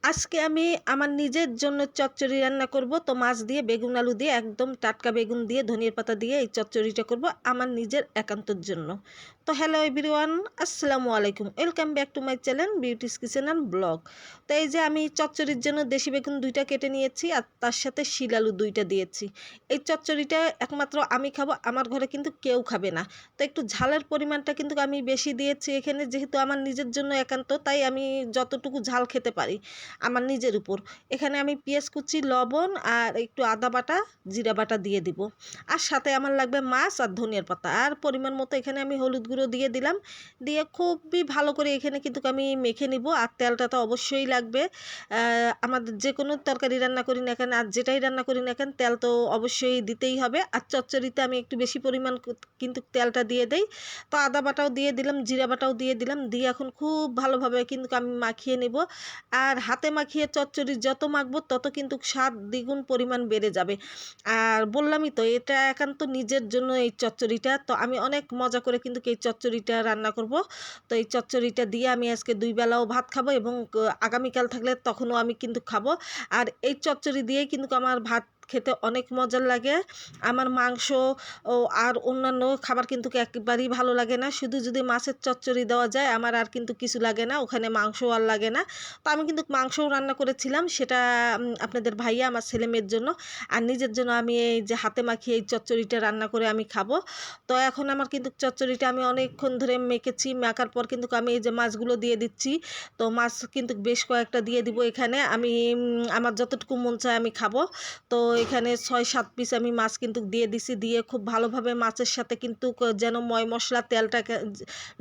আজকে আমি আমার নিজের জন্য চচ্চড়ি রান্না করব। তো মাছ দিয়ে বেগুন আলু দিয়ে একদম টাটকা বেগুন দিয়ে ধনিয়ার পাতা দিয়ে এই চচ্চড়িটা করব আমার নিজের একান্তর জন্য। তো হ্যালো এভরিওয়ান, আসসালামু আলাইকুম, welcome back to my channel beauties kitchen and blog. তো এই যে আমি চচ্চড়ির জন্য দেশি বেগুন 2টা কেটে নিয়েছি আর তার সাথে শিল আলু 2টা দিয়েছি। এই চচ্চড়িটা একমাত্র আমি খাবো, আমার ঘরে কিন্তু কেউ খাবে না। তো একটু ঝালের পরিমাণটা কিন্তু আমি বেশি দিয়েছি এখানে, যেহেতু আমার নিজের জন্য একান্ত, তাই আমি যতটুকু ঝাল খেতে পারি আমার নিজের উপর। এখানে আমি পেঁয়াজ কুচি, লবণ আর একটু আদা বাটা, জিরা বাটা দিয়ে দিব। আর সাথে আমার লাগবে মাছ আর ধনিয়ার পাতা আর পরিমাণ মতো এখানে আমি হলুদ গুঁড়ো দিয়ে দিলাম। দিয়ে খুবই ভালো করে এখানে কিন্তু আমি মেখে নিব। আর তেলটা তো অবশ্যই লাগবে। আমাদের যে কোনো তরকারি রান্না করি না কেন আর যেটাই রান্না করি না কেন তেল তো অবশ্যই দিতেই হবে। আর চচ্চড়িতে আমি একটু বেশি পরিমাণ কিন্তু তেলটা দিয়ে দেই। তো আদা বাটাও দিয়ে দিলাম, জিরা বাটাও দিয়ে দিলাম, দিয়ে এখন খুব ভালোভাবে কিন্তু আমি মাখিয়ে নেব। আর হাতে মাখিয়ে চচ্চড়ি যত মাখবো তত কিন্তু স্বাদ দ্বিগুণ পরিমাণ বেড়ে যাবে। আর বললামই তো এটা একান্ত নিজের জন্য এই চচ্চড়িটা। তো আমি অনেক মজা করে কিন্তু এই চচ্চড়িটা রান্না করব। তো এই চচ্চড়িটা দিয়ে আমি আজকে 2 বেলাও ভাত খাবো এবং আগামীকাল থাকলে তখনও আমি কিন্তু খাবো। আর এই চচ্চড়ি দিয়েই কিন্তু আমার ভাত খেতে অনেক মজার লাগে। আমার মাংস ও আর অন্যান্য খাবার কিন্তু একেবারেই ভালো লাগে না। শুধু যদি মাছের চচ্চড়ি দেওয়া যায় আমার আর কিন্তু কিছু লাগে না, ওখানে মাংস আর লাগে না। তো আমি কিন্তু মাংসও রান্না করেছিলাম, সেটা আপনাদের ভাইয়া আমার ছেলেমেয়ের জন্য। আর নিজের জন্য আমি এই যে হাতে মাখিয়ে এই চচ্চড়িটা রান্না করে আমি খাবো। তো এখন আমার কিন্তু চচ্চড়িটা আমি অনেকক্ষণ ধরে মেখেছি, মাখার পর কিন্তু আমি এই যে মাছগুলো দিয়ে দিচ্ছি। তো মাছ কিন্তু বেশ কয়েকটা দিয়ে দিব এখানে। আমি আমার যতটুকু মন চায় আমি খাবো। তো এখানে 6-7 পিস আমি মাছ কিন্তু দিয়ে দিছি, দিয়ে খুব ভালোভাবে মাছের সাথে কিন্তু যেন ময় মশলা তেলটা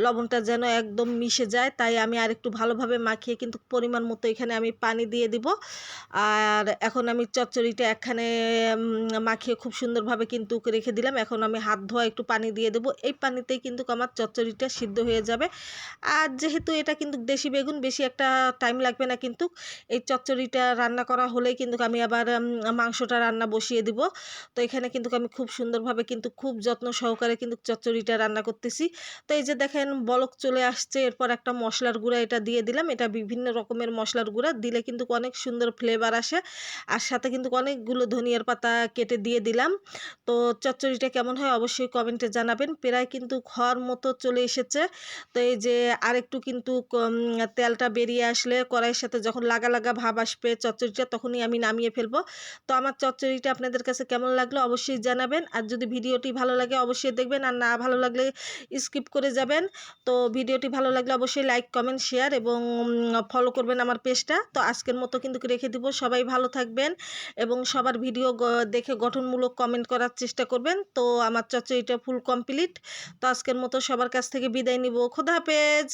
লবণটা যেন একদম মিশে যায়, তাই আমি আরেকটু ভালোভাবে মাখিয়ে কিন্তু পরিমাণ মতো এখানে আমি পানি দিয়ে দিব। আর এখন আমি চচ্চড়িটা এখানে মাখিয়ে খুব সুন্দরভাবে কিন্তু রেখে দিলাম। এখন আমি হাত ধোয়া একটু পানি দিয়ে দেবো, এই পানিতেই কিন্তু আমার চচ্চড়িটা সিদ্ধ হয়ে যাবে। আর যেহেতু এটা কিন্তু দেশি বেগুন, বেশি একটা টাইম লাগবে না কিন্তু এই চচ্চড়িটা রান্না করা হলেই কিন্তু আমি আবার মাংসটা রান্না বসিয়ে দিব। তো এখানে কিন্তু আমি খুব সুন্দরভাবে কিন্তু খুব যত্ন সহকারে কিন্তু চচ্চড়িটা রান্না করতেছি। তো এই যে দেখেন বলক চলে আসছে, এরপর একটা মশলার গুঁড়া এটা দিয়ে দিলাম। এটা বিভিন্ন রকমের মশলার গুঁড়া দিলে কিন্তু অনেক সুন্দর ফ্লেভার আসে। আর সাথে কিন্তু অনেকগুলো ধনিয়ার পাতা কেটে দিয়ে দিলাম। তো চচ্চড়িটা কেমন হয় অবশ্যই কমেন্টে জানাবেন। প্রায় কিন্তু ঘর মতো চলে এসেছে। তো এই যে আরেকটু কিন্তু তেলটা বেরিয়ে আসলে কড়াইয়ের সাথে যখন লাগা লাগা ভাব আসবে চচ্চড়িটা, তখনই আমি নামিয়ে ফেলবো। তো আমার চচ্চড়িটা আপনাদের কাছে কেমন লাগলো অবশ্যই জানাবেন। আর যদি ভিডিওটি ভালো লাগে অবশ্যই দেখবেন, আর না ভালো লাগলে স্কিপ করে যাবেন। তো ভিডিওটি ভালো লাগলে অবশ্যই লাইক, কমেন্ট, শেয়ার এবং ফলো করবেন আমার পেজটা। তো আজকের মতো কিন্তু রেখে দিব। সবাই ভালো থাকবেন এবং সবার ভিডিও দেখে গঠনমূলক কমেন্ট করার চেষ্টা করবেন। তো আমার চচ্চড়িটা ফুল কমপ্লিট। তো আজকের মতো সবার কাছ থেকে বিদায় নিব। খোদা হাফেজ।